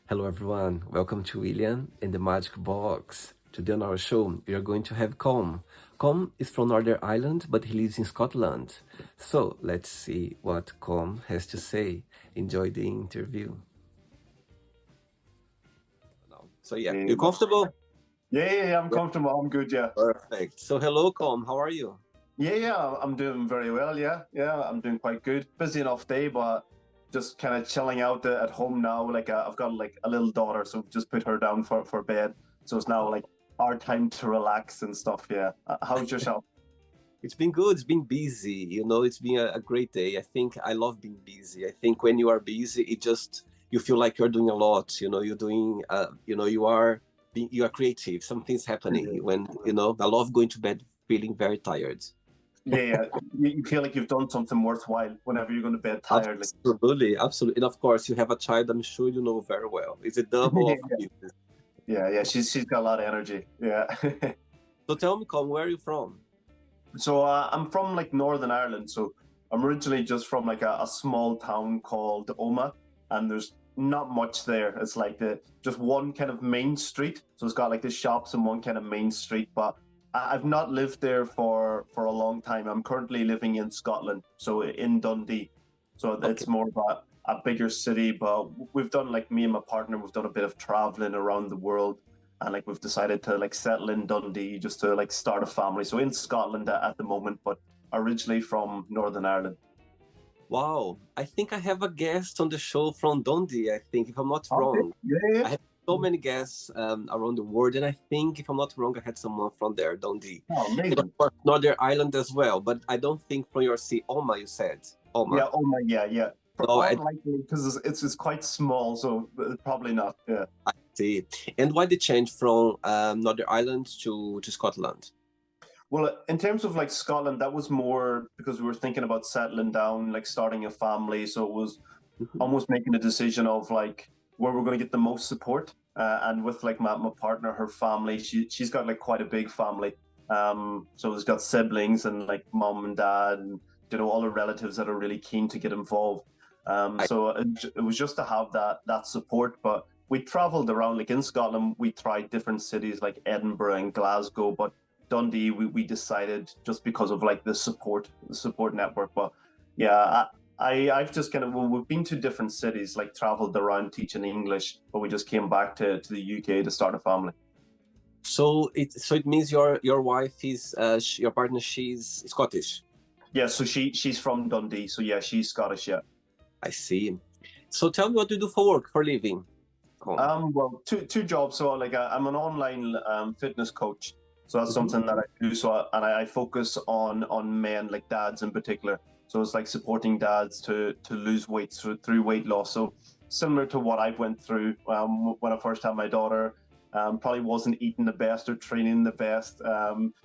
Hello, everyone. Welcome to William and the Magic Box. Today on our show, we are going to have Colm. Colm is from Northern Ireland, but he lives in Scotland. So let's see what Colm has to say. Enjoy the interview. So yeah, Yeah, you comfortable? yeah, I'm Yeah, comfortable. I'm good. Yeah, perfect. So hello, Colm. How are you? yeah, I'm doing very well. Yeah, I'm doing quite good. Busy enough day, but just kind of chilling out at home now. I've got like a little daughter, so just put her down for bed. So it's now like our time to relax and stuff. Yeah. How's yourself? It's been good. It's been busy. It's been a great day. I think I love being busy. I think when you are busy, you feel like you're doing a lot. You're doing, you are creative. Something's happening I love going to bed feeling very tired. Yeah. You feel like you've done something worthwhile whenever you're going to bed tired. Like, Absolutely, absolutely. And of course, you have a child. I'm sure you know very well. Is it double of business? yeah. She's got a lot of energy. Yeah. So tell me, Colin, where are you from? So I'm from like Northern Ireland. So I'm originally just from like a small town called Oma, and there's not much there. It's like just one kind of main street. So it's got like the shops and one kind of main street. But I've not lived there for a long time. I'm currently living in Scotland, so in Dundee. So Okay. it's more of a bigger city. But we've done like me and my partner, we've done a bit of traveling around the world, and like we've decided to like settle in Dundee just to like start a family. So in Scotland at the moment, but originally from Northern Ireland. Wow, I think I have a guest on the show from Dundee. I think, if I'm not Okay. wrong. Yeah. I have so many guests around the world, and I think, if I'm not wrong, I had someone from there, Dundee, Oh, and of amazing. course Northern Ireland as well. But I don't think from your sea. Oma, you said Yeah. Oma. Oh my. Yeah. No, Unlikely because it's quite small, so probably not. Yeah. I see. And why the change from Northern Ireland to Scotland? Well, in terms of like Scotland, that was more because we were thinking about settling down, like starting a family. So it was Mhm. almost making a decision of like where we're going to get the most support. And with like my partner, her family, she's got like quite a big family. So she's got siblings and like mom and dad, and all the relatives that are really keen to get involved. I So it was just to have that support. But we traveled around, like in Scotland, we tried different cities like Edinburgh and Glasgow, but Dundee, we decided just because of like the support network. But yeah, I've just kind of well, we've been to different cities, like traveled around teaching English, but we just came back to the UK to start a family. so it means your wife is your partner. She's Scottish. Yeah, so she's from Dundee, so yeah, she's Scottish. Yeah. I see. So tell me, what do you do for work, for living? Colm? Well, two jobs. So like I'm an online fitness coach, so that's Mhm. something that I do. And I focus on men, like dads in particular. So it's like supporting dads to lose weight through weight loss. So similar to what I went through when I first had my daughter. Probably wasn't eating the best or training the best.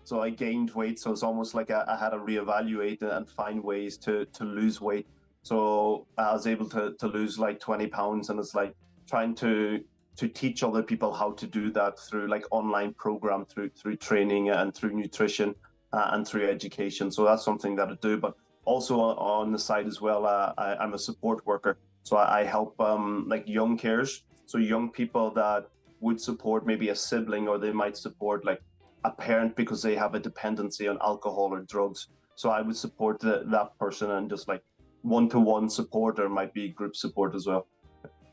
So I gained weight. So it's almost like I had to reevaluate and find ways to lose weight. So I was able to lose like 20 pounds, and it's like trying to teach other people how to do that through like online program, through training and through nutrition and through education. So that's something that I do. But also on the side as well, I'm a support worker. So I help like young carers, so young people that would support maybe a sibling, or they might support like a parent because they have a dependency on alcohol or drugs. So I would support that person, and just like one-to-one support, or might be group support as well.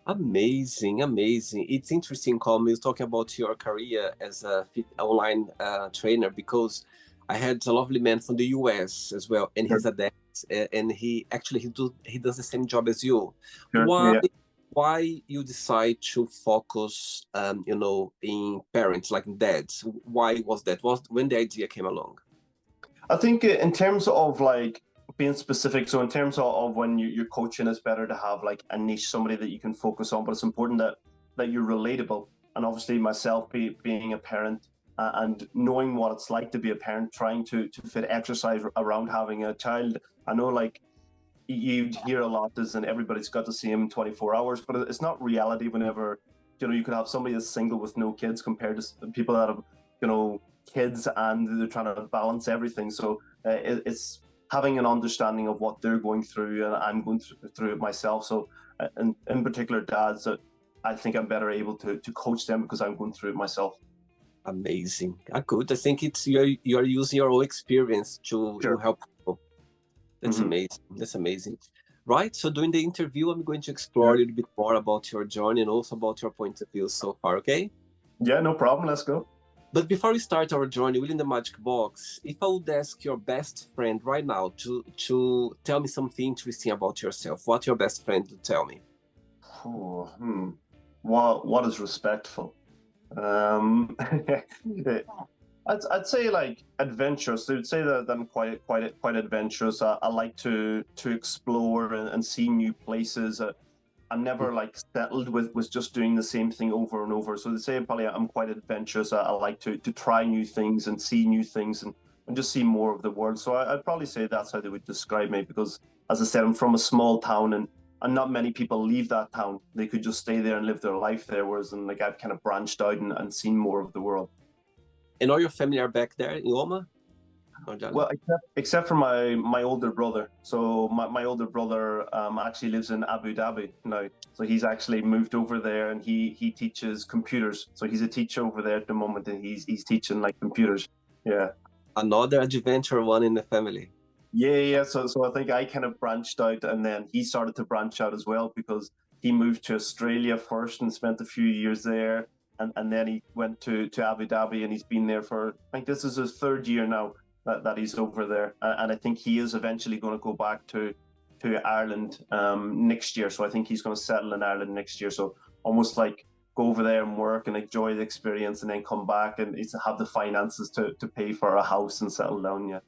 Amazing, amazing. It's interesting, Colm, is talking about your career as a fit online trainer, because I had a lovely man from the US as well, and Sure, he's a dad, and he does the same job as you. sure, Why yeah. why you decide to focus, in parents, like in dads? Why was that? Was when the idea came along? I think in terms of like being specific, so in terms of when you're coaching, it's better to have like a niche, somebody that you can focus on. But it's important that you're relatable. And obviously, myself being a parent and knowing what it's like to be a parent, trying to fit exercise around having a child. I know like you hear a lot is, and everybody's got the same 24 hours, but it's not reality. Whenever you could have somebody that's single with no kids compared to people that have kids, and they're trying to balance everything. So it's having an understanding of what they're going through, and I'm going through it myself. So in particular, dads, I think I'm better able to coach them because I'm going through it myself. Amazing. Good. I think it's you're using your own experience to Sure. help people. That's amazing. That's amazing. Right. So during the interview, I'm going to explore a little bit more about your journey and also about your point of view so far. Okay. Yeah, no problem. Let's go. But before we start our journey within the magic box, if I would ask your best friend right now to tell me something interesting about yourself, what your best friend would tell me? Oh, what is respectful? I'd say like adventurous. They would say that I'm quite adventurous. I like to explore and see new places. I'm never like settled with just doing the same thing over and over. So they say probably I'm quite adventurous. I like to try new things and see new things and just see more of the world. So I'd probably say that's how they would describe me because, as I said, I'm from a small town and not many people leave that town. They could just stay there and live their life there. Whereas like I've kind of branched out and seen more of the world. And all your family are back there in Oma? Well, except for my older brother. So my older brother actually lives in Abu Dhabi now. So he's actually moved over there and he teaches computers. So he's a teacher over there at the moment and he's teaching like computers. Yeah. Another adventure one in the family. Yeah. So I think I kind of branched out and then he started to branch out as well because he moved to Australia first and spent a few years there. And then he went to Abu Dhabi and he's been there for, I think this is his third year now that he's over there. And I think he is eventually going to go back to Ireland next year. So I think he's going to settle in Ireland next year. So almost like go over there and work and enjoy the experience and then come back and have the finances to pay for a house and settle down, yeah.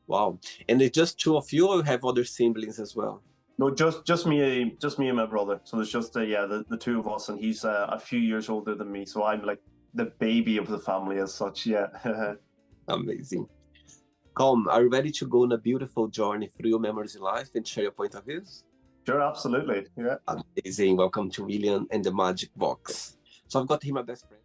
Wow. And it's just two of you or you have other siblings as well? No, just me and my brother. So it's just the two of us, and he's a few years older than me. So I'm like the baby of the family as such. Yeah. Amazing. Colm, are you ready to go on a beautiful journey through your memories in life and share your point of views? Sure, absolutely. Yeah. Amazing. Welcome to William and the Magic Box. So I've got here my best friend.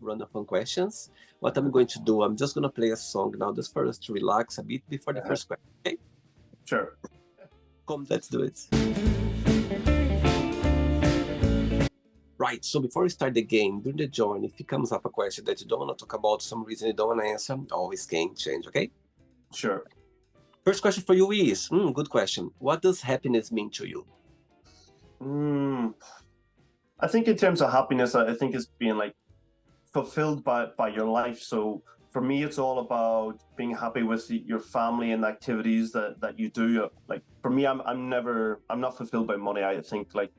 Random fun questions. What I'm going to do, I'm just going to play a song now just for us to relax a bit before the first question. Okay? Sure. Come, let's do it. Right, so before we start the game, during the journey, if it comes up a question that you don't want to talk about, some reason you don't want to answer, always can change, okay? Sure. First question for you is, good question. What does happiness mean to you? I think in terms of happiness, I think it's being like fulfilled by your life. So for me, it's all about being happy with your family and the activities that you do. Like for me, I'm not fulfilled by money. I think like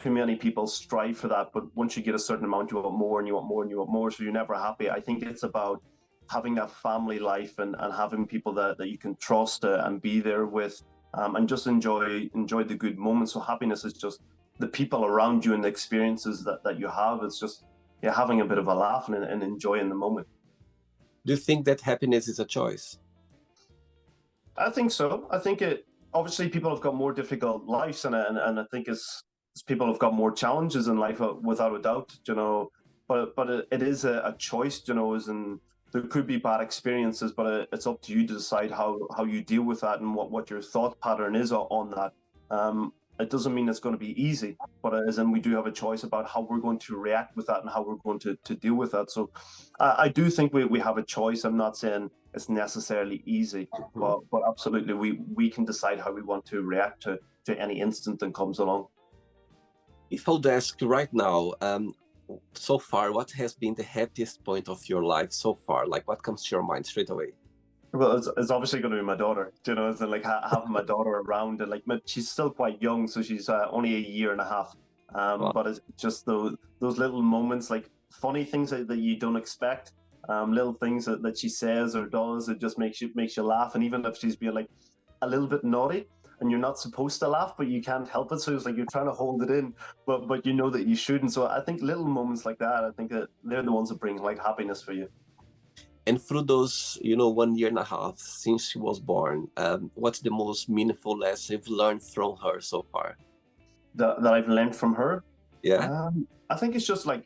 too many people strive for that, but once you get a certain amount, you want more and you want more and you want more. So you're never happy. I think it's about having that family life and having people that you can trust and be there with and just enjoy the good moments. So happiness is just the people around you and the experiences that you have. It's just having a bit of a laugh and enjoying the moment. Do you think that happiness is a choice? I think so. I think obviously people have got more difficult lives and I think it's people have got more challenges in life without a doubt, but it is a choice, as in there could be bad experiences, but it's up to you to decide how you deal with that and what your thought pattern is on that. It doesn't mean it's going to be easy, but as in we do have a choice about how we're going to react with that and how we're going to deal with that. So I do think we have a choice. I'm not saying it's necessarily easy, but absolutely we can decide how we want to react to any instant that comes along. If I would ask you right now, so far, what has been the happiest point of your life so far? Like what comes to your mind straight away? Well, it's obviously going to be my daughter, it's like having my daughter around and like she's still quite young, so she's only a year and a half. Wow. But it's just those little moments, like funny things that you don't expect, little things that she says or does, it just makes you laugh. And even if she's being like a little bit naughty and you're not supposed to laugh, but you can't help it, so it's like you're trying to hold it in, but you know that you shouldn't. So I think little moments like that, I think that they're the ones that bring like happiness for you. And through those, 1 year and a half since she was born, what's the most meaningful lesson you've learned from her so far? That I've learned from her? Yeah. I think it's just like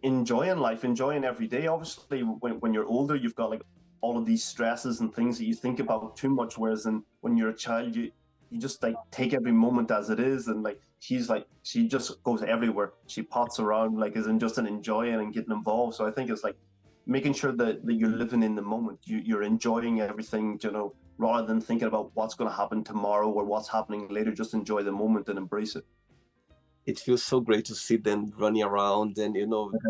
enjoying life, enjoying every day. Obviously, when you're older, you've got like all of these stresses and things that you think about too much. Whereas when you're a child, you just like take every moment as it is, and like she just goes everywhere. She pots around, like isn't just an enjoying and getting involved. So I think it's like making sure that you're living in the moment. You're enjoying everything, rather than thinking about what's going to happen tomorrow or what's happening later. Just enjoy the moment and embrace it. It feels so great to see them running around and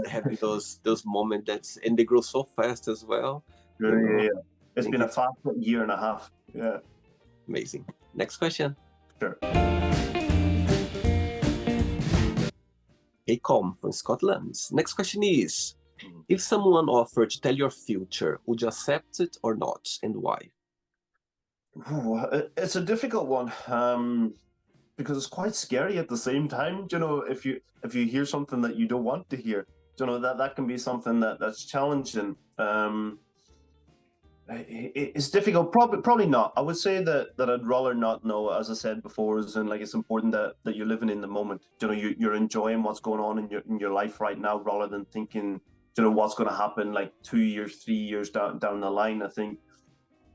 having those moments and they grow so fast as well. Yeah. It's been a fast year and a half. Yeah. Amazing. Next question. Sure. Hey, Colm from Scotland. Next question is, if someone offered to tell your future, would you accept it or not, and why? It's a difficult one, because it's quite scary at the same time. If you hear something that you don't want to hear, that can be something that's challenging. It's difficult. Probably not. I would say that I'd rather not know. As I said before, it's important that you're living in the moment. You're enjoying what's going on in your life right now, rather than thinking, what's going to happen like 2 years, 3 years down the line. I think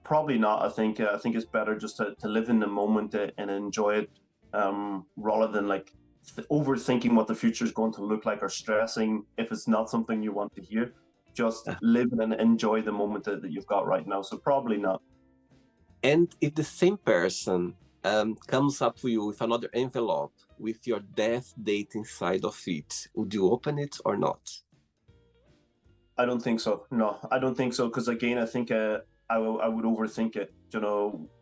probably not. I think it's better just to live in the moment and enjoy it, rather than like overthinking what the future is going to look like or stressing if it's not something you want to hear. Just live and enjoy the moment that you've got right now. So probably not. And if the same person comes up to you with another envelope with your death date inside of it, would you open it or not? I don't think so. No, I don't think so. Because again, I think I would overthink it.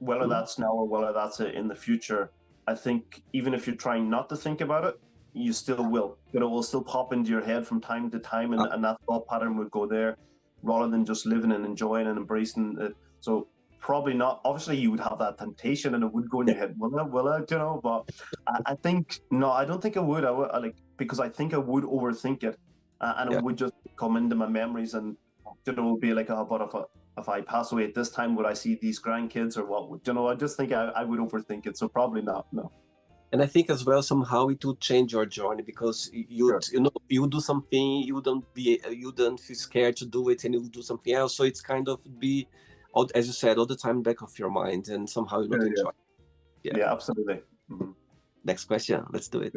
Whether that's now or whether that's in the future. I think even if you're trying not to think about it, you still will. It will still pop into your head from time to time, and that thought pattern would go there, rather than just living and enjoying and embracing it. So probably not. Obviously, you would have that temptation, and it would go in your head. Will I? But I think no. I don't think I would. Because I think I would overthink it, and it would just come into my memories, and be like, oh, but if I pass away at this time, would I see these grandkids or what? I just think I would overthink it. So probably not. No. And I think as well, somehow it would change your journey, because you do something, you don't feel scared to do it, and you do something else. So it's kind of as you said, all the time back of your mind, and somehow you don't enjoy. Yeah, absolutely. Mm-hmm. Next question. Let's do it.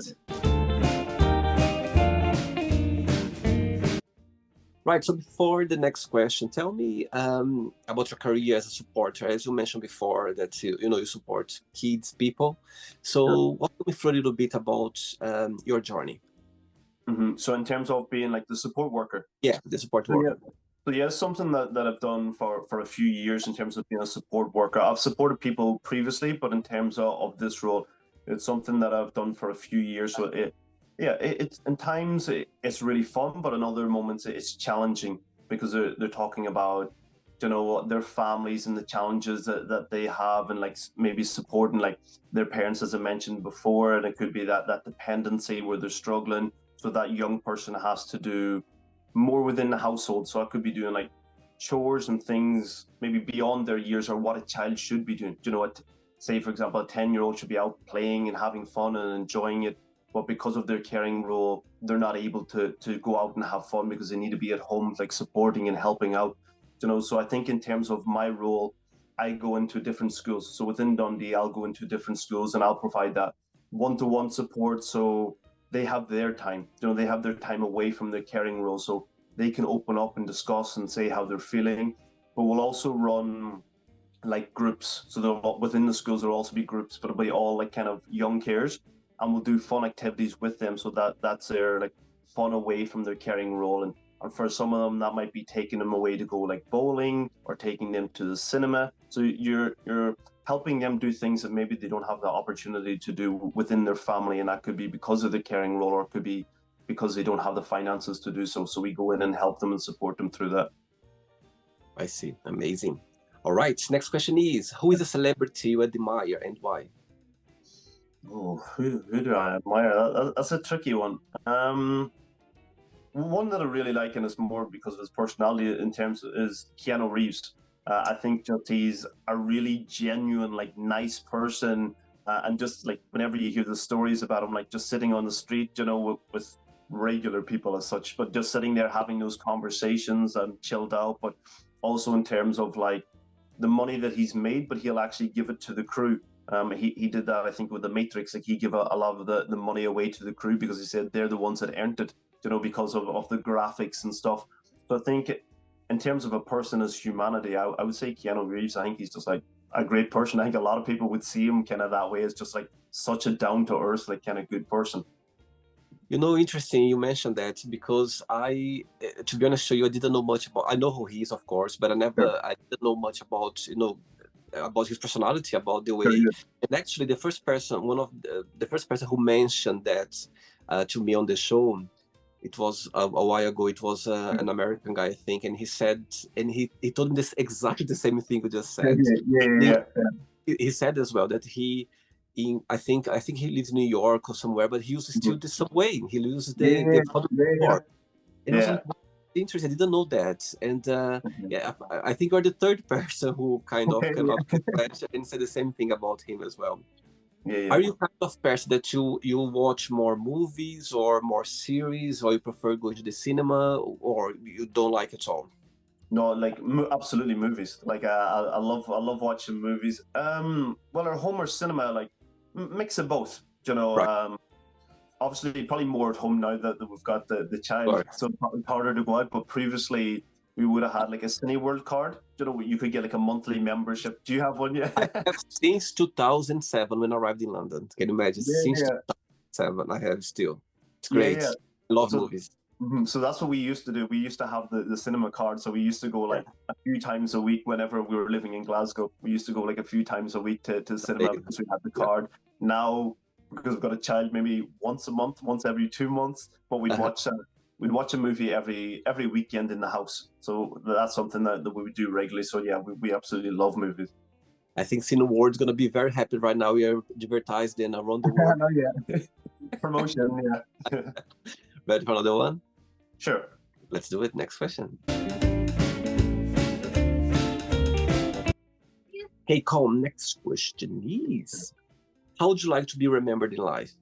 Right. So before the next question, tell me about your career as a supporter. As you mentioned before, that you support kids, people. So walk me through a little bit about your journey. Mm-hmm. So in terms of being like the support worker. Yeah, the support worker. So yeah, it's something that I've done for a few years in terms of being a support worker. I've supported people previously, but in terms of this role, it's something that I've done for a few years. So it's in times it's really fun, but in other moments it's challenging, because they're talking about their families and the challenges that they have, and like maybe supporting like their parents, as I mentioned before, and it could be that dependency where they're struggling, so that young person has to do more within the household. So I could be doing like chores and things maybe beyond their years, or what a child should be doing. Say for example, a 10-year-old should be out playing and having fun and enjoying it, but because of their caring role, they're not able to go out and have fun, because they need to be at home, like supporting and helping out. So I think in terms of my role, I go into different schools. So within Dundee, I'll go into different schools and I'll provide that one-to-one support. So they have their time, they have their time away from their caring role, so they can open up and discuss and say how they're feeling. But we'll also run like groups. So within the schools, there'll also be groups, but it'll be all like kind of young carers. And we'll do fun activities with them, so that's their like fun away from their caring role. And for some of them, that might be taking them away to go like bowling, or taking them to the cinema. So you're helping them do things that maybe they don't have the opportunity to do within their family, and that could be because of the caring role, or it could be because they don't have the finances to do so. So we go in and help them and support them through that. I see. Amazing. All right. Next question is, who is a celebrity you admire and why? Oh, who do I admire? That's a tricky one. One that I really like, and it's more because of his personality in terms of, is Keanu Reeves. I think just he's a really genuine, like nice person, and just like whenever you hear the stories about him, like just sitting on the street, with regular people as such, but just sitting there having those conversations and chilled out. But also in terms of like the money that he's made, but he'll actually give it to the crew. He did that, I think, with the Matrix. Like he gave a lot of the money away to the crew because he said they're the ones that earned it, because of the graphics and stuff. So I think in terms of a person as humanity, I would say Keanu Reeves. I think he's just like a great person. I think a lot of people would see him kind of that way, as just like such a down to earth, like kind of good person. Interesting you mentioned that, because to be honest with you, I didn't know much about. I know who he is, of course, but Sure. I didn't know much about about his personality, about the Sure, way. And actually, one of the first person who mentioned that to me on the show, it was a while ago. It was an American guy, I think, and he said, and he told me this exactly the same thing you just yeah, said. yeah, yeah, yeah. He said as well that I think he lives in New York or somewhere, but he uses still Mhm. the subway. He uses Yeah, the public yeah, yeah, transport. And I was yeah. like, interesting. I didn't know that. And Mhm. yeah, I think you're the third person who kind of Okay, came up yeah, with that and said the same thing about him as well. yeah, yeah. Are you kind of person that you watch more movies or more series, or you prefer going to the cinema, or you don't like it all? No, like absolutely movies. Like I love watching movies. Well, our home or cinema, like mix of both. Right. Obviously probably more at home now that we've got the child, Sorry. so it's probably harder to go out. But previously we would have had like a Cineworld card. You could get like a monthly membership. Do you have one yet? I have since 2007 when I arrived in London. Can you imagine? Since Yeah, 2007, I have still. It's yeah, great. yeah. I love So movies. so that's what we used to do. We used to have the cinema card. So we used to go Yeah. like a few times a week whenever we were living in Glasgow. We used to go like a few times a week to the cinema because we had the Yeah. card. Now, because we've got a child, maybe once a month, once every 2 months, but Uh-huh. we'd watch a movie every weekend in the house. So that's something that we would do regularly. So yeah, we absolutely love movies. I think Cineworld's gonna be very happy right now. We are advertised in around the world. No, yeah. Promotion, yeah. Ready for another one? Sure. Let's do it. Next question. Okay, Colm, next question is, how would you like to be remembered in life?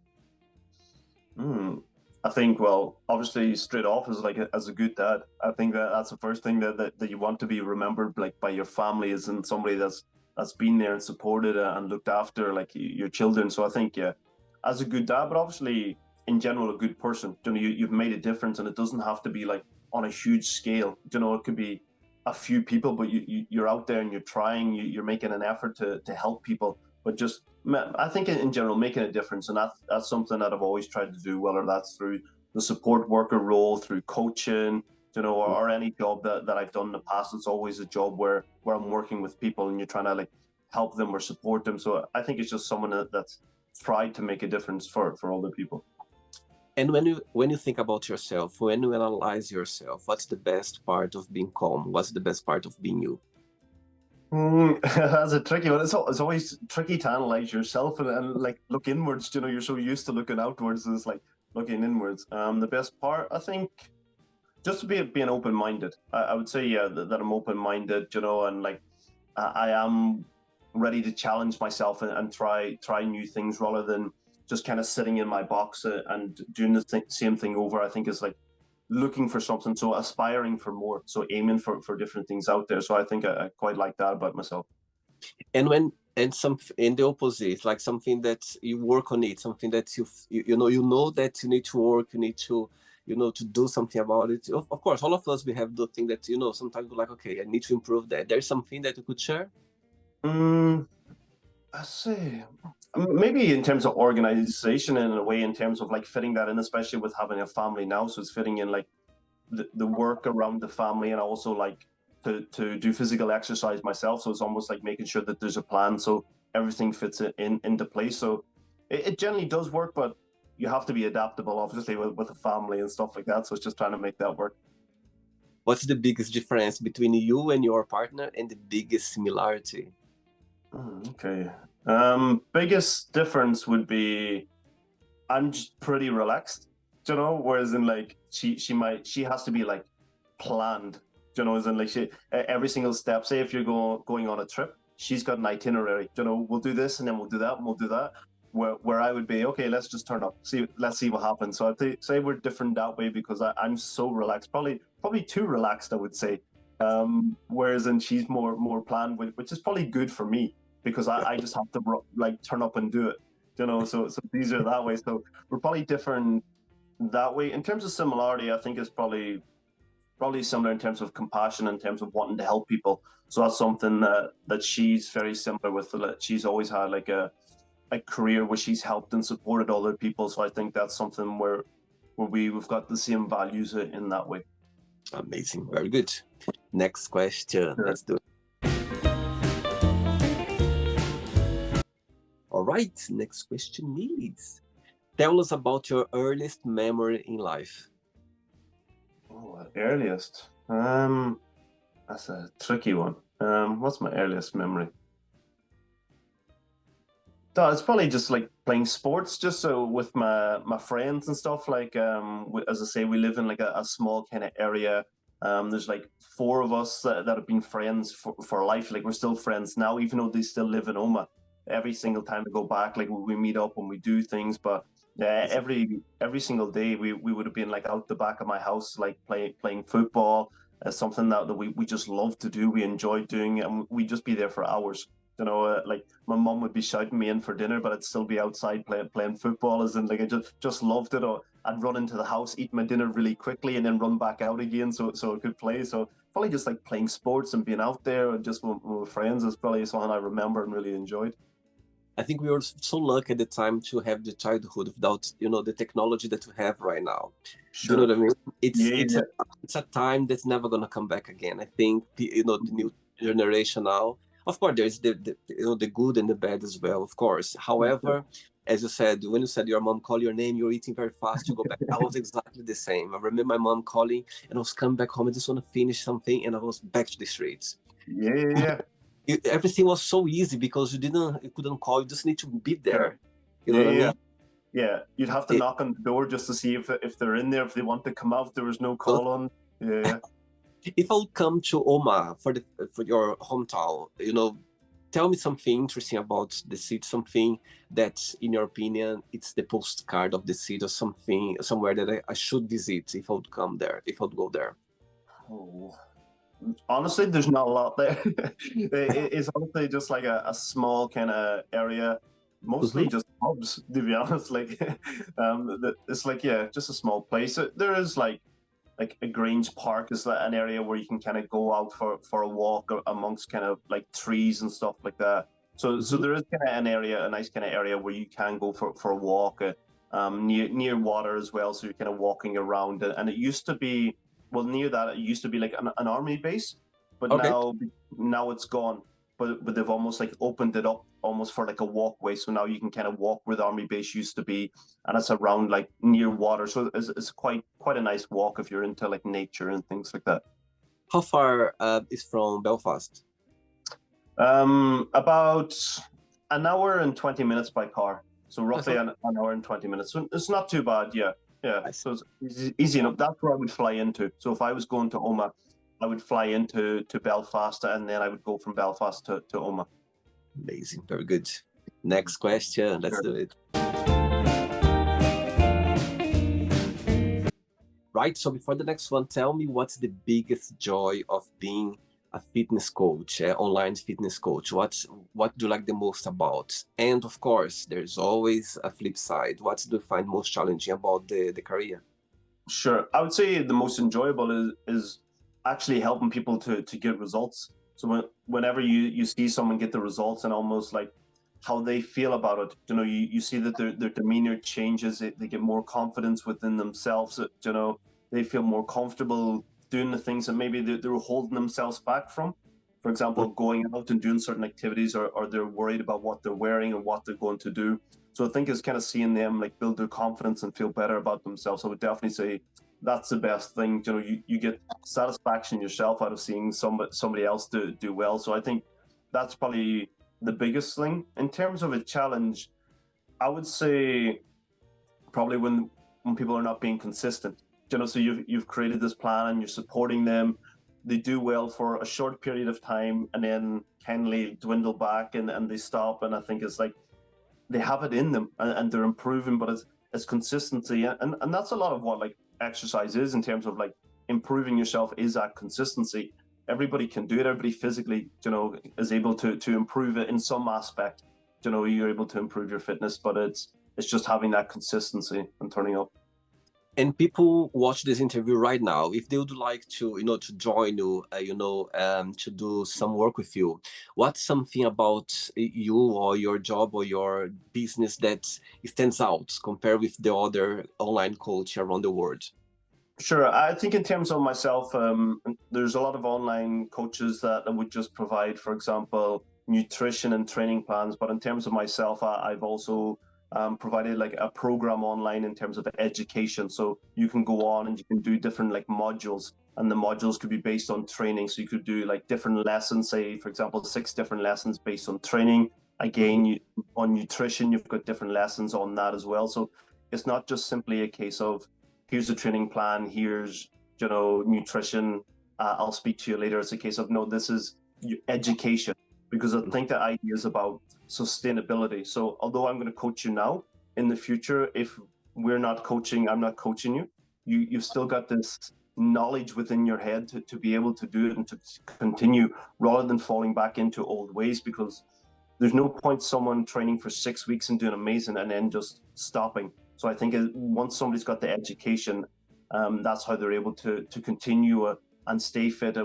I think, well, obviously, straight off as like as a good dad. I think that's the first thing that you want to be remembered like by your family, isn't somebody that's been there and supported and looked after like your children. So I think, yeah, as a good dad, but obviously in general a good person. You've made a difference, and it doesn't have to be like on a huge scale. It could be a few people, but you're out there and you're trying. You're making an effort to help people, but just I think in general making a difference, and that's something that I've always tried to do, whether that's through the support worker role, through coaching, or any job that I've done in the past. It's always a job where I'm working with people and you're trying to like help them or support them. So I think it's just someone that's tried to make a difference for other people. And when you think about yourself, when you analyze yourself, what's the best part of being calm? What's the best part of being you? That's a tricky one. It's always tricky to analyze yourself and like look inwards. You're so used to looking outwards, it's like looking inwards. The best part, I think, just to be being open minded. I would say, yeah, that I'm open minded. And like I am ready to challenge myself and try new things rather than just kind of sitting in my box and doing the same thing over. I think is like looking for something, so aspiring for more, so aiming for different things out there. So I think I quite like that about myself. And some in the opposite, like something that you work on it, something that you know that you need to work, you need to to do something about it. Of course, all of us, we have the thing that sometimes we're like, okay, I need to improve that. There's something that you could share. mm, I see. Maybe in terms of organization, in a way, in terms of like fitting that in, especially with having a family now, so it's fitting in like the work around the family, and also like to do physical exercise myself. So it's almost like making sure that there's a plan, so everything fits into place. So it generally does work, but you have to be adaptable, obviously, with a family and stuff like that. So it's just trying to make that work. What's the biggest difference between you and your partner, and the biggest similarity? Okay. Biggest difference would be I'm just pretty relaxed, whereas in like she has to be like planned, as in like every single step. Say if you're going on a trip, she's got an itinerary. We'll do this and then we'll do that and we'll do that. Where I would be, okay, let's just turn up, let's see what happens. So I say we're different that way because I'm so relaxed, probably too relaxed, I would say. Whereas then she's more planned, which is probably good for me because Yeah, I just have to like turn up and do it, So these are that way. So we're probably different that way. In terms of similarity, I think it's probably similar in terms of compassion, in terms of wanting to help people. So that's something that she's very similar with. She's always had like a career where she's helped and supported other people. So I think that's something where we've got the same values in that way. amazing. Very good. Next question. Sure. Let's do it. All right. Next question is, tell us about your earliest memory in life. Oh, earliest. That's a tricky one. What's my earliest memory? It's probably just like playing sports, just so with my friends and stuff. Like as I say, we live in like a small kind of area. There's like four of us that have been friends for life. Like we're still friends now, even though they still live in Oma. Every single time we go back, like we meet up and we do things. But every single day we would have been like out the back of my house, like playing football. Something that we just love to do. We enjoy doing, and we just be there for hours. Like my mom would be shouting me in for dinner, but I'd still be outside playing football. As in, like I just loved it. Or I'd run into the house, eat my dinner really quickly, and then run back out again, so I could play. So probably just like playing sports and being out there, and just with friends is probably something I remember and really enjoyed. I think we were so lucky at the time to have the childhood without, the technology that we have right now. Do you know Sure. what I mean? It's Yeah, it's yeah, a it's a time that's never gonna come back again. I think the new generation now. Of course, there's the good and the bad as well. Of course. yeah. However, as you said, when you said your mom call your name, you're eating very fast. You go back. I was exactly the same. I remember my mom calling, and I was coming back home. I just want to finish something, and I was back to the streets. Yeah, yeah, yeah. Everything was so easy because you couldn't call. You just need to be Sure. there. You know Yeah, what I yeah, mean? yeah. You'd have to It, knock on the door just to see if they're in there, if they want to come out. There was no well, call on. Yeah, yeah. if I would come to Oma for your hometown, tell me something interesting about the city, something that, in your opinion, it's the postcard of the city or something somewhere that I should visit if I would come there, if I would go there. Oh. Honestly, there's not a lot there. It's honestly just like a small kind of area, mostly Hmm. just pubs, to be honest. Like, it's like, yeah, just a small place. There is like a Grange Park is like an area where you can kind of go out for a walk amongst kind of like trees and stuff like that. So Hmm. there is kind of a nice kind of area where you can go for a walk, near water as well. So you're kind of walking around, and it used to be, well, near that it used to be like an army base, but Okay. now it's gone. But they've almost like opened it up almost for like a walkway. So now you can kind of walk where the army base used to be, and it's around like near water. So it's quite a nice walk if you're into like nature and things like that. How far is from Belfast? About an hour and 20 minutes by car. So That's roughly not. an hour and 20 minutes. So it's not too bad. Yeah, yeah. I So it's easy enough. That's where I would fly into. So if I was going to Oma, I would fly into Belfast, and then I would go from Belfast to Oma. Amazing. Very good. Next question. Let's Sure. do it. Right. So before the next one, tell me what's the biggest joy of being a fitness coach, online fitness coach? What do you like the most about? And of course, there's always a flip side. What do you find most challenging about the career? Sure. I would say the most enjoyable is actually helping people to get results. So whenever you see someone get the results and almost like how they feel about it, you see that their demeanor changes, they get more confidence within themselves, they feel more comfortable doing the things that maybe they were holding themselves back from. For example, going out and doing certain activities, or they're worried about what they're wearing and what they're going to do. So I think it's kind of seeing them like build their confidence and feel better about themselves. I would definitely say that's the best thing. You get satisfaction yourself out of seeing somebody else do well. So I think that's probably the biggest thing. In terms of a challenge, I would say probably when people are not being consistent. So you've created this plan and you're supporting them. They do well for a short period of time and then kindly dwindle back, and they stop. And I think it's like they have it in them, and they're improving, but it's consistency, and that's a lot of what like exercise is in terms of like improving yourself, is that consistency. everybody can do it. Everybody physically, is able to improve it in some aspect. You're able to improve your fitness, but it's just having that consistency and turning up. And people watch this interview right now, if they would like to, to join you, to do some work with you, what's something about you or your job or your business that stands out compared with the other online coach around the world? Sure. I think in terms of myself, there's a lot of online coaches that would just provide, for example, nutrition and training plans. But in terms of myself, I've also provided like a program online in terms of education. So you can go on and you can do different like modules, and the modules could be based on training. So you could do like different lessons, say, for example, 6 different lessons based on training. Again, on nutrition, you've got different lessons on that as well. So it's not just simply a case of here's a training plan, here's, nutrition, I'll speak to you later. It's a case of, no, this is education, because I think the idea is about sustainability. So although I'm going to coach you now, in the future, if we're not coaching, I'm not coaching you, you've still got this knowledge within your head to be able to do it and to continue, rather than falling back into old ways, because there's no point someone training for 6 weeks and doing amazing and then just stopping. So I think once somebody's got the education, that's how they're able to continue and stay fit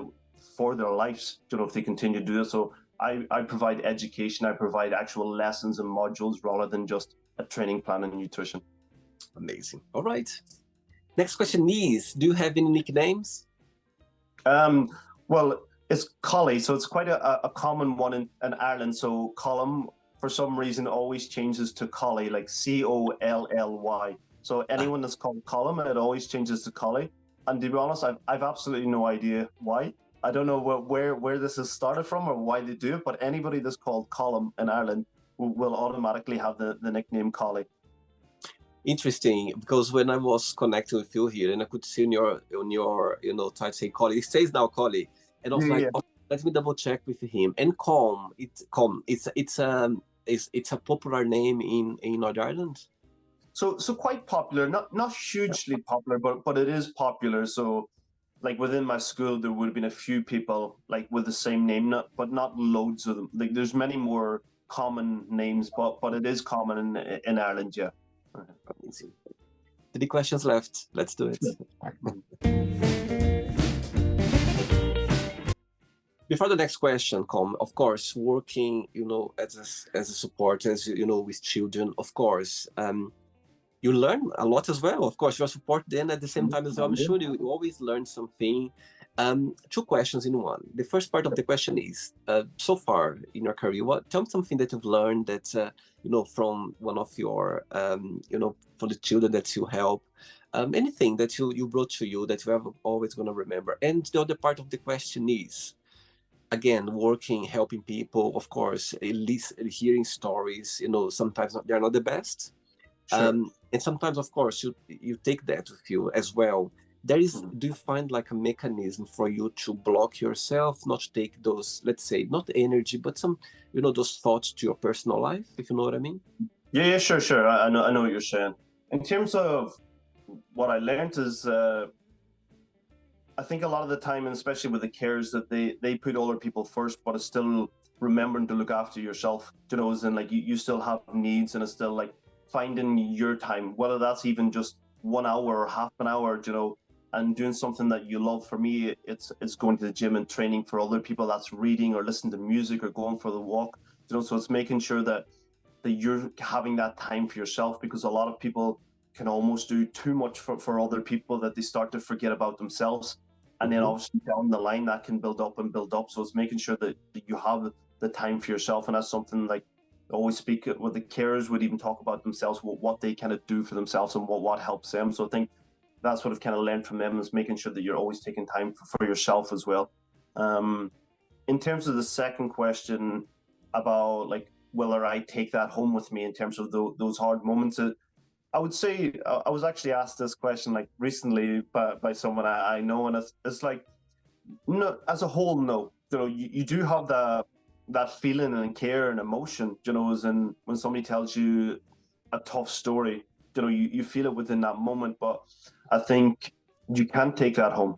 for their lives, if they continue to do it. So I provide education, I provide actual lessons and modules rather than just a training plan and nutrition. Amazing. All right. Next question is, do you have any nicknames? Well, it's Collie, so it's quite a common one in Ireland. So Colm, for some reason, always changes to Collie, like Colly. So anyone that's called Colm, it always changes to Collie. And to be honest, I've absolutely no idea why. I don't know where this has started from or why they do it, but anybody that's called Colm in Ireland will automatically have the nickname Collie. Interesting, because when I was connected with you here, and I could see on your type say Collie, it says now Collie, and I was like, oh, let me double check with him. And Colm, it's a popular name in Northern Ireland. So quite popular, not hugely popular, but it is popular. So like within my school, there would have been a few people like with the same name, but not loads of them. Like there's many more common names, but it is common in Ireland, yeah. Amazing. 3 questions left. Let's do it. Before the next question, Colm, of course, working, as a support, as with children, of course, you learn a lot as well. Of course, you're support then at the same time as well. I'm sure you always learn something. 2 questions in one. The first part of the question is, so far in your career, tell me something that you've learned that, from one of your, for the children that you help, anything that you brought to you that you are always going to remember. And the other part of the question is, again, working, helping people, of course, at least hearing stories, sometimes they're not the best. Sure. And sometimes, of course, you take that with you as well. Do you find like a mechanism for you to block yourself, not to take those, let's say, not energy, but some, those thoughts to your personal life, if you know what I mean? Yeah, sure. I know what you're saying. In terms of what I learned is, I think a lot of the time, and especially with the carers, that they put other people first, but it's still remembering to look after yourself, as in like you still have needs, and it's still like finding your time, whether that's even just 1 hour or half an hour, and doing something that you love. For me, it's going to the gym and training. For other people, that's reading or listening to music or going for the walk. So it's making sure that you're having that time for yourself, because a lot of people can almost do too much for other people that they start to forget about themselves. And then obviously down the line that can build up and build up. So it's making sure that you have the time for yourself. And that's something like I always speak with the carers would even talk about themselves, what they kind of do for themselves and what helps them. So I think that's what I've kind of learned from them, is making sure that you're always taking time for yourself as well. In terms of the second question about like whether I take that home with me in terms of those hard moments, I would say I was actually asked this question like recently by someone I know, and it's like, no, as a whole, no. You do have that feeling and care and emotion, as in when somebody tells you a tough story, you feel it within that moment. But I think you can't take that home.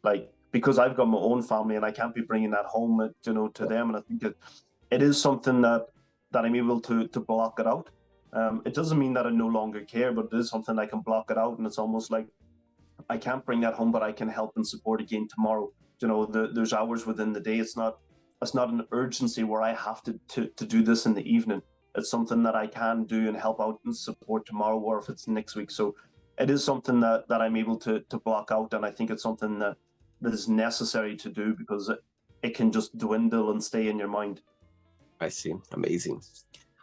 Like because I've got my own family and I can't be bringing that home, to them. And I think it is something that I'm able to block it out. It doesn't mean that I no longer care, but it is something I can block it out. And it's almost like I can't bring that home, but I can help and support again tomorrow. There's hours within the day. It's not an urgency where I have to do this in the evening. It's something that I can do and help out and support tomorrow, or if it's next week. So it is something that I'm able to block out, and I think it's something that is necessary to do, because it can just dwindle and stay in your mind. I see. Amazing.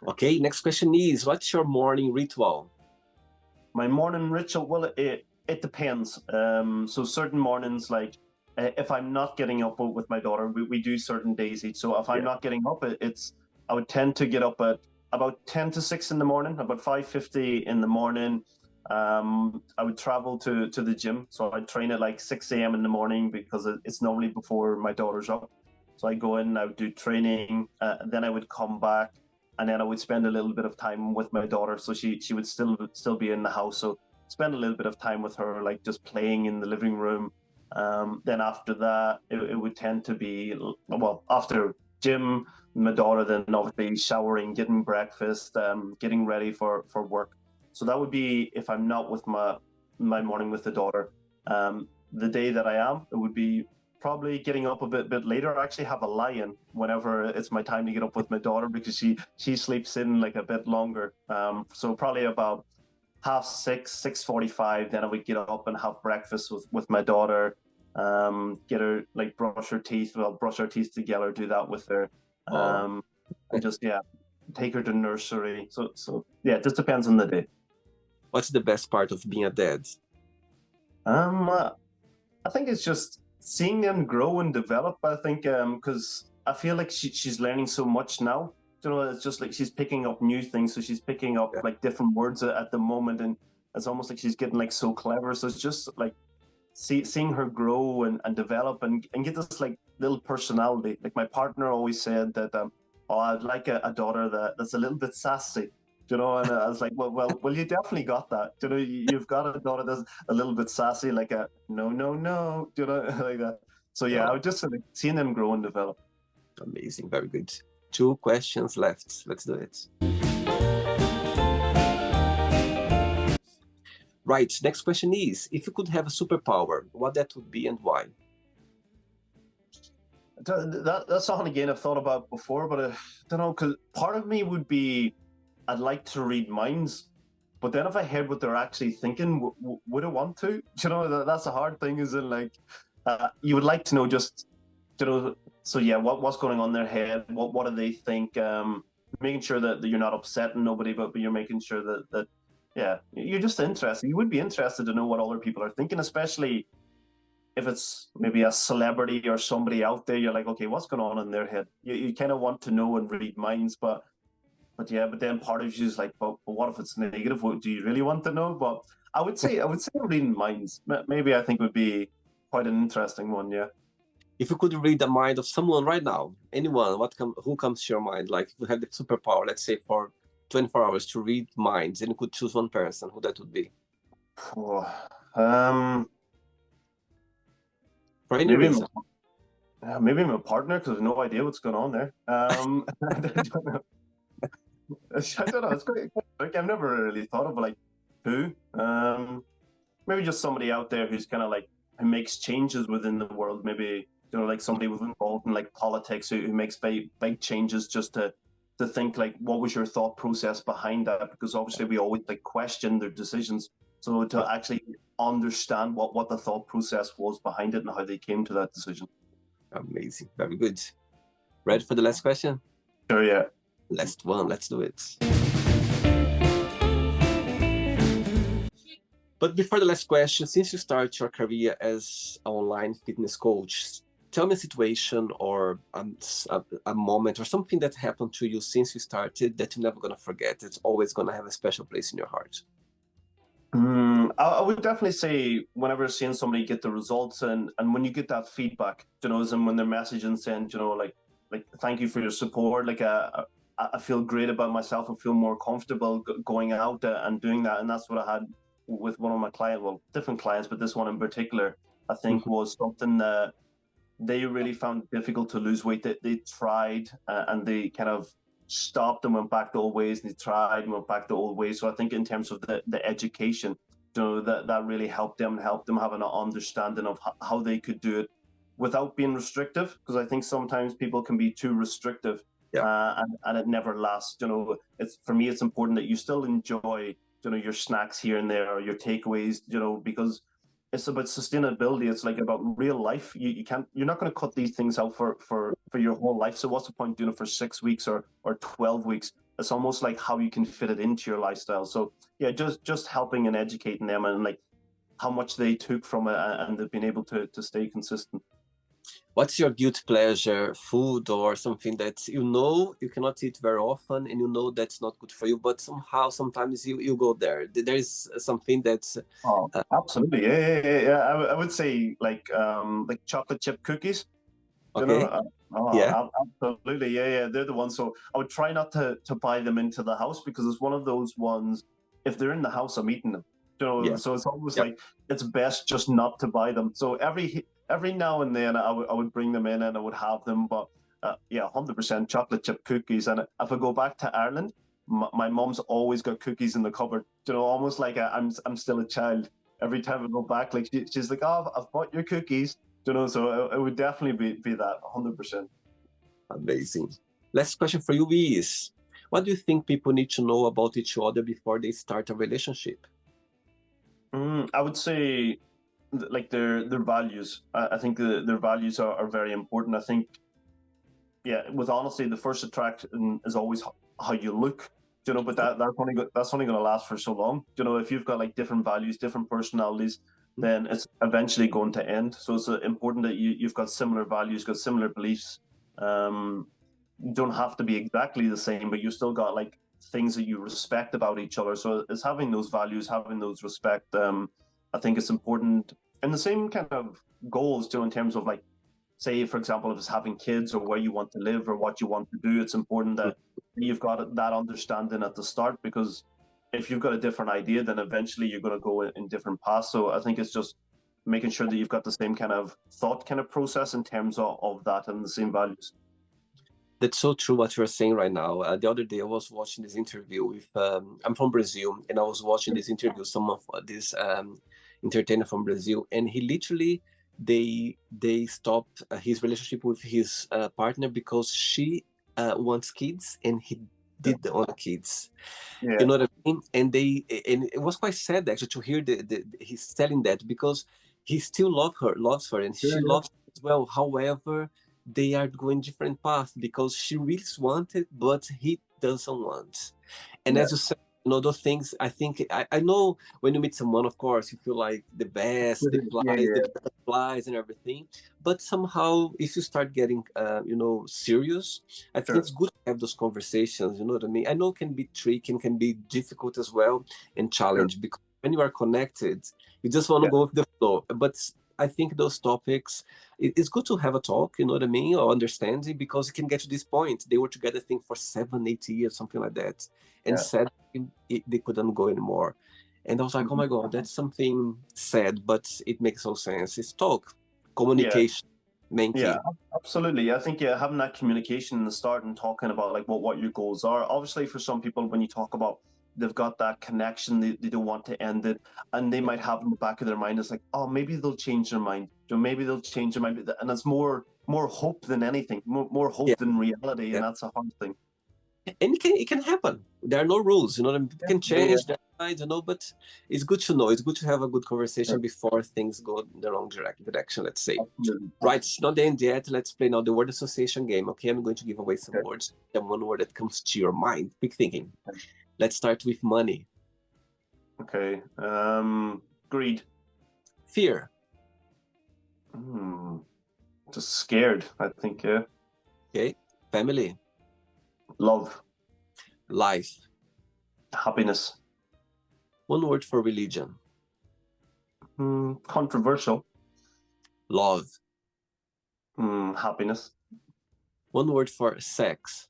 Okay, next question is, what's your morning ritual? My morning ritual, well, it depends. So certain mornings, like if I'm not getting up with my daughter, we do certain days each. So if I'm not getting up, I would tend to get up at about 10 to 6 in the morning, about 5:50 in the morning. I would travel to the gym. So I'd train at like 6 a.m. in the morning, because it's normally before my daughter's up. So I go in, I would do training, then I would come back, and then I would spend a little bit of time with my daughter. So she would still be in the house. So spend a little bit of time with her, like just playing in the living room. Then after that, it would tend to be, well, after gym, my daughter, then obviously showering, getting breakfast, getting ready for work. So that would be if I'm not with my morning with the daughter. The day that I am, it would be probably getting up a bit later. I actually have a lie-in whenever it's my time to get up with my daughter, because she sleeps in like a bit longer. So probably about 6:30, 6:45, then I would get up and have breakfast with my daughter, get her, like, brush her teeth together, do that with her, and just take her to nursery. So yeah, it just depends on the day. What's the best part of being a dad? I think it's just seeing them grow and develop. I think because I feel like she's learning so much now. It's just like she's picking up new things. So she's picking up like different words at the moment, and it's almost like she's getting like so clever. So it's just like seeing her grow and develop and get this like little personality. Like my partner always said that, I'd like a daughter that's a little bit sassy. And I was like, well, you definitely got that. You've got a daughter that's a little bit sassy, like a no, like that. So yeah, I would just like seeing them grow and develop. Amazing, very good. 2 questions left. Let's do it. Right, next question is, if you could have a superpower, what that would be and why? That's something, again, I've thought about before, but I don't know, because part of me would be, I'd like to read minds, but then if I heard what they're actually thinking, would I want to? That's a hard thing, is in like, you would like to know just, so yeah, what's going on in their head, what do they think, making sure that you're not upsetting nobody, but you're making sure that yeah, you're just interested. You would be interested to know what other people are thinking, especially if it's maybe a celebrity or somebody out there. You're like, okay, what's going on in their head? You kind of want to know and read minds, but then part of you is like, but what if it's negative? Do you really want to know? But I would say reading minds, maybe, I think, would be quite an interesting one. Yeah. If you could read the mind of someone right now, anyone, who comes to your mind? Like, if you had the superpower, let's say for 24 hours to read minds, and you could choose one person, who that would be? For any reason. Maybe my partner, because I have no idea what's going on there. I don't know. I don't know. It's great. Like, I've never really thought of like who. Maybe just somebody out there who's kind of like, who makes changes within the world. Maybe, like somebody who's involved in like politics, who makes big changes, just to think like, what was your thought process behind that? Because obviously we always like question their decisions. So to actually understand what the thought process was behind it and how they came to that decision. Amazing, very good. Ready for the last question? Sure, yeah. Last one, let's do it. But before the last question, since you started your career as an online fitness coach, tell me a situation or a moment or something that happened to you since you started that you're never going to forget. It's always going to have a special place in your heart. I would definitely say, whenever seeing somebody get the results and when you get that feedback, and when they're messaging saying, like thank you for your support, like I feel great about myself. I feel more comfortable going out and doing that. And that's what I had with one of my clients, well, different clients, but this one in particular. I think was something that they really found it difficult to lose weight. They tried and they kind of stopped and went back to old ways, and they tried and went back to old ways. So I think in terms of the education, that really helped them have an understanding of how they could do it without being restrictive. Because I think sometimes people can be too restrictive, and it never lasts. It's for me, it's important that you still enjoy your snacks here and there, or your takeaways, because it's about sustainability. It's like about real life. You're not going to cut these things out for your whole life. So what's the point doing it for 6 weeks or 12 weeks? It's almost like how you can fit it into your lifestyle. So yeah, just helping and educating them, and like how much they took from it, and they've been able to stay consistent. What's your guilty pleasure food, or something that you cannot eat very often, and that's not good for you, but somehow sometimes you go there? There is something that's Oh, absolutely. Yeah. I would say like chocolate chip cookies. okay. Yeah. Absolutely. Yeah. They're the ones. So I would try not to buy them into the house, because it's one of those ones. If they're in the house, I'm eating them. Yeah. So it's almost like it's best just not to buy them. So every now and then I would bring them in and I would have them. But yeah, 100% chocolate chip cookies. And if I go back to Ireland, my mom's always got cookies in the cupboard. Almost like I'm still a child. Every time I go back, like she's like, "Oh, I've bought your cookies." So it would definitely be that 100%. Amazing. Last question for you is, what do you think people need to know about each other before they start a relationship? I would say like their values. I think their values are very important. I think, yeah, with honesty, the first attraction is always how you look. But that's only going to last for so long. If you've got like different values, different personalities, then it's eventually going to end. So it's important that you've got similar values, got similar beliefs. You don't have to be exactly the same, but you still got like things that you respect about each other. So it's having those values, having those respect. I think it's important, and the same kind of goals too, in terms of like, say, for example, if it's having kids or where you want to live or what you want to do. It's important that you've got that understanding at the start, because if you've got a different idea, then eventually you're going to go in different paths. So I think it's just making sure that you've got the same kind of thought kind of process in terms of that, and the same values. That's so true what you're saying right now. The other day I was watching this interview with, I'm from Brazil, and I was watching this interview, some of this entertainer from Brazil, and he literally, they stopped his relationship with his partner because she wants kids and he didn't want kids. Yeah. You know what I mean? And it was quite sad actually to hear he's telling that, because he still loves her, and she loves him as well. However, they are going different paths, because she really wants it, but he doesn't want. And as you said, those things, I think, I know when you meet someone, of course, you feel like the best, the flies and everything. But somehow, if you start getting, serious, I think it's good to have those conversations. You know what I mean? I know it can be tricky and can be difficult as well, and challenge, because when you are connected, you just want to go with the flow. But I think those topics, it's good to have a talk, you know what I mean, or understanding, because it can get to this point. They were together, I think, for 7-8 years, something like that, and said they couldn't go anymore. And I was like, oh my God, that's something sad, but it makes no sense. It's talk, communication, main key. Yeah, absolutely. I think having that communication in the start and talking about like what your goals are. Obviously, for some people, when you talk about they've got that connection, they don't want to end it, and they might have in the back of their mind, it's like, oh, maybe they'll change their mind. Maybe they'll change their mind, and it's more hope than anything, more hope than reality, and that's a hard thing. And it can happen. There are no rules, you know. People can change their minds, but it's good to know. It's good to have a good conversation before things go in the wrong direction, let's say. Absolutely. Right, it's not the end yet. Let's play now the word association game. Okay, I'm going to give away some words. And one word that comes to your mind. Quick thinking. Let's start with money. Okay. Greed. Fear. Just scared, I think, yeah. Okay. Family. Love. Life. Happiness. One word for religion. Controversial. Love. Happiness. One word for sex.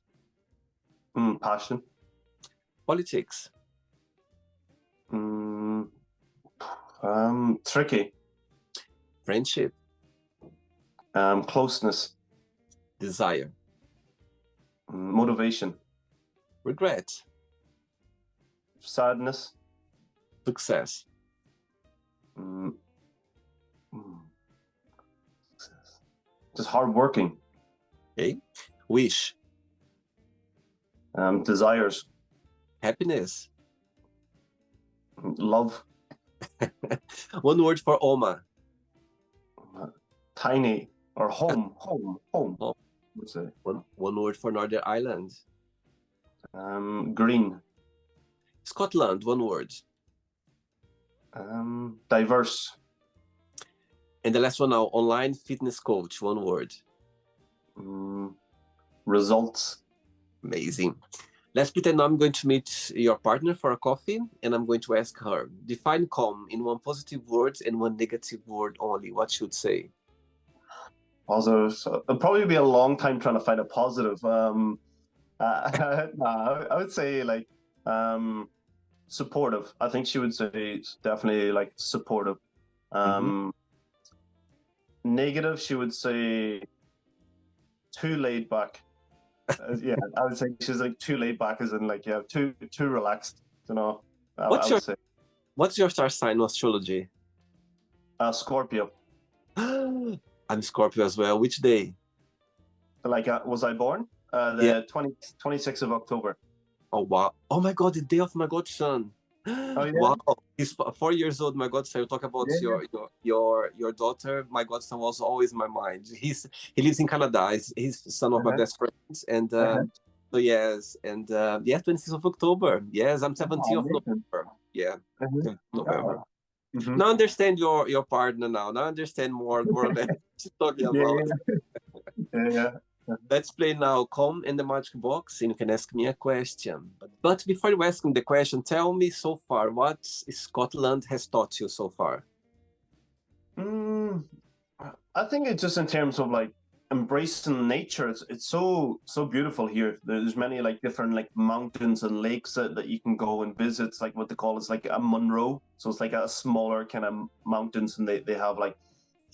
Passion. Politics. Tricky. Friendship. Closeness. Desire. Motivation. Regret. Sadness. Success. Mm, Success. Just hardworking. Okay. Wish. Desires. Happiness. Love. One word for Oma. Tiny. Or home. Home. Home. What's it? One word for Northern Ireland. Green. Scotland. One word. Diverse. And the last one now. Online fitness coach. One word. Results. Amazing. Let's pretend I'm going to meet your partner for a coffee, and I'm going to ask her, define calm in one positive word and one negative word only. What should say? Positive. So it'll probably be a long time trying to find a positive. I would say like supportive. I think she would say definitely like supportive. Negative, she would say too laid back. Yeah, I would say she's like too laid back, as in like too relaxed. You know, I would say. What's your star sign of astrology? Scorpio. I'm Scorpio as well. Which day? Like, was I born? The 26th of October. Oh, wow. Oh, my God, the day of my godson. Oh, yeah? Wow. He's 4 years old, my godson. You talk about your daughter. My godson was always in my mind. He lives in Canada. He's son of my best friends. And so, yes. And 26th of October. Yes, I'm 17th of November. Yeah, November. Now I understand your partner now. Now I understand more or less what she's talking about. Yeah. Let's play now Colm in the Magic Box, and you can ask me a question. But before you ask me the question, tell me so far, what Scotland has taught you so far? I think it's just in terms of like embracing nature. It's so beautiful here. There's many like different like mountains and lakes that you can go and visit. It's like what they call, it's like a Munro. So it's like a smaller kind of mountains, and they have like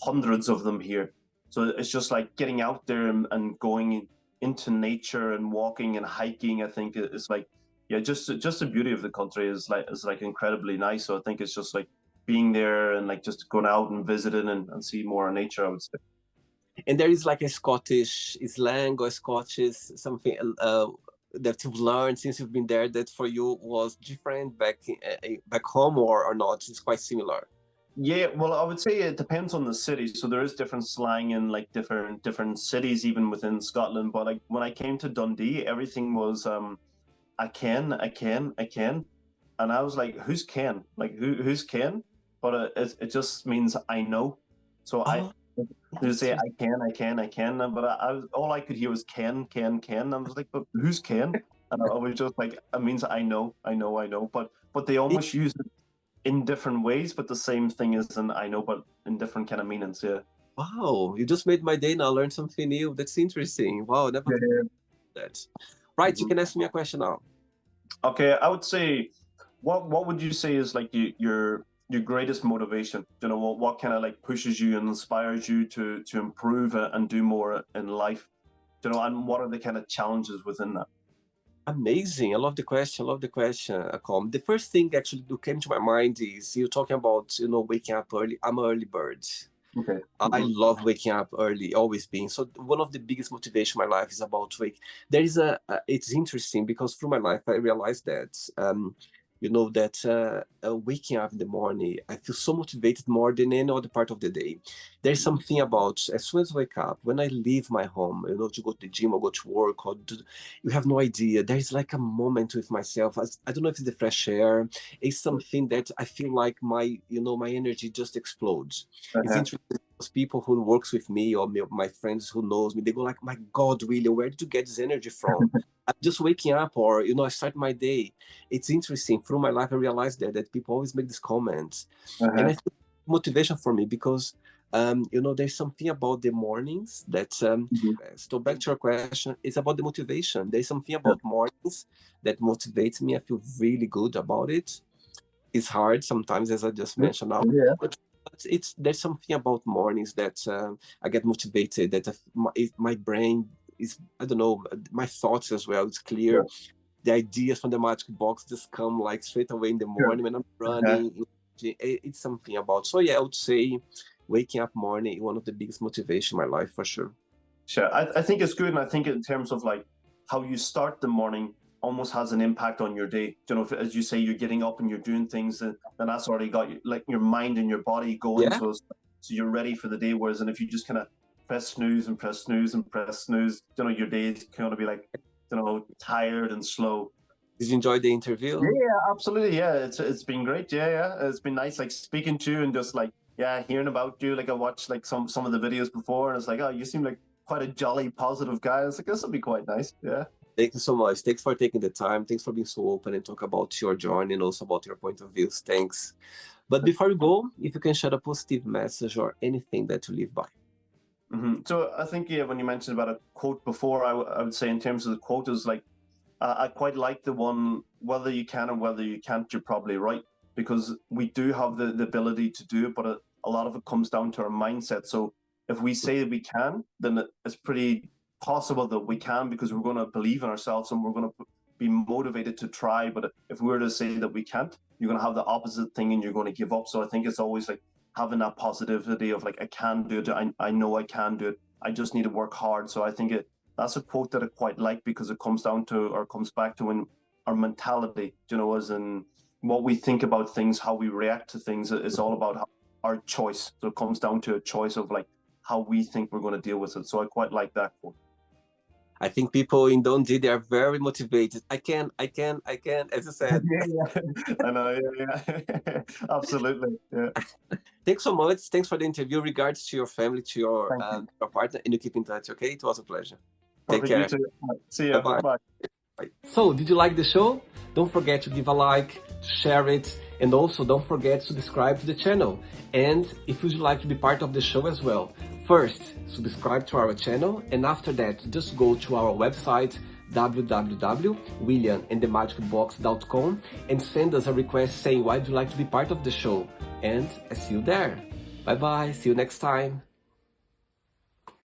hundreds of them here. So it's just like getting out there and going into nature and walking and hiking. I think it's like, just the beauty of the country is like incredibly nice. So I think it's just like being there and like just going out and visiting and see more of nature, I would say. And there is like a Scottish slang or Scottish something that you've learned since you've been there that for you was different back home or not? It's quite similar. Yeah, well, I would say it depends on the city. So there is different slang in like different cities, even within Scotland. But like when I came to Dundee, everything was I can, and I was like, who's Ken? Like who's Ken? But it just means I know. So they say I can, but all I could hear was Ken. I was like, but who's Ken? And I was just like, it means I know. But they almost use it in different ways, but the same thing is an I know, but in different kind of meanings. Yeah. Wow, you just made my day now. Learn something new. That's interesting. Wow, never that. Right, you can ask me a question now. Okay, I would say, what would you say is like your greatest motivation? You know, what kind of like pushes you and inspires you to improve and do more in life? You know, and what are the kind of challenges within that? Amazing. I love the question. Colm. The first thing actually that came to my mind is you talking about, waking up early. I'm an early bird. Okay. I love waking up early, always been. So one of the biggest motivation in my life is about There is it's interesting because through my life, I realized that, waking up in the morning, I feel so motivated more than any other part of the day. There's something about as soon as I wake up, when I leave my home, to go to the gym or go to work, you have no idea. There's like a moment with myself. I don't know if it's the fresh air. It's something that I feel like my energy just explodes. It's interesting. Those people who works with me or my friends who knows me, they go like, my God, really, where did you get this energy from? I'm just waking up, or I start my day. It's interesting. Through my life, I realized that people always make these comments, and I think motivation for me because there's something about the mornings that. So back to your question, it's about the motivation. There's something about mornings that motivates me. I feel really good about it. It's hard sometimes, as I just mentioned now. But there's something about mornings that I get motivated. That my brain is, I don't know, my thoughts as well. It's clear. Sure. The ideas from the magic box just come like straight away in the Sure. morning when I'm running. It's something about. So yeah, I would say waking up morning is one of the biggest motivation in my life for sure. Sure. I think it's good, and I think in terms of like how you start the morning almost has an impact on your day. You know, as you say, you're getting up and you're doing things, and that's already got you, like your mind and your body going. Yeah. So you're ready for the day. Whereas, and if you just kind of press snooze and press snooze and press snooze, you know, your day is going to be like, you know, tired and slow. Did you enjoy the interview? Yeah, absolutely. Yeah, it's been great. Yeah, it's been nice, like speaking to you and just like hearing about you. Like I watched like some of the videos before, and it's like, oh, you seem like quite a jolly, positive guy. I was like, this will be quite nice. Yeah. Thank you so much. Thanks for taking the time. Thanks for being so open and talk about your journey and also about your point of views. Thanks. But before we go, if you can share a positive message or anything that you live by. So I think when you mentioned about a quote before, I would say in terms of the quote is like, I quite like the one, whether you can and whether you can't, you're probably right, because we do have the ability to do it, but a lot of it comes down to our mindset. So if we say that we can, then it's pretty possible that we can, because we're going to believe in ourselves and we're going to be motivated to try. But if we were to say that we can't, you're going to have the opposite thing and you're going to give up. So I think it's always like having that positivity of like, I can do it. I know I can do it. I just need to work hard. So I think that's a quote that I quite like, because it comes down to, or comes back to, when our mentality, you know, as in what we think about things, how we react to things, is all about our choice. So it comes down to a choice of like how we think we're going to deal with it. So I quite like that quote. I think people in Dundee, they are very motivated. I can, as you said. Yeah. I know, yeah. Absolutely, yeah. Thanks so much. Thanks for the interview. Regards to your family, to your partner, and you keep in touch, okay? It was a pleasure. Perfect. Take care. You too. See you. Bye. So, did you like the show? Don't forget to give a like, share it, and also don't forget to subscribe to the channel. And if you'd like to be part of the show as well, first, subscribe to our channel, and after that, just go to our website, www.williamandthemagicbox.com, and send us a request saying why you'd like to be part of the show. And I see you there. Bye bye, see you next time.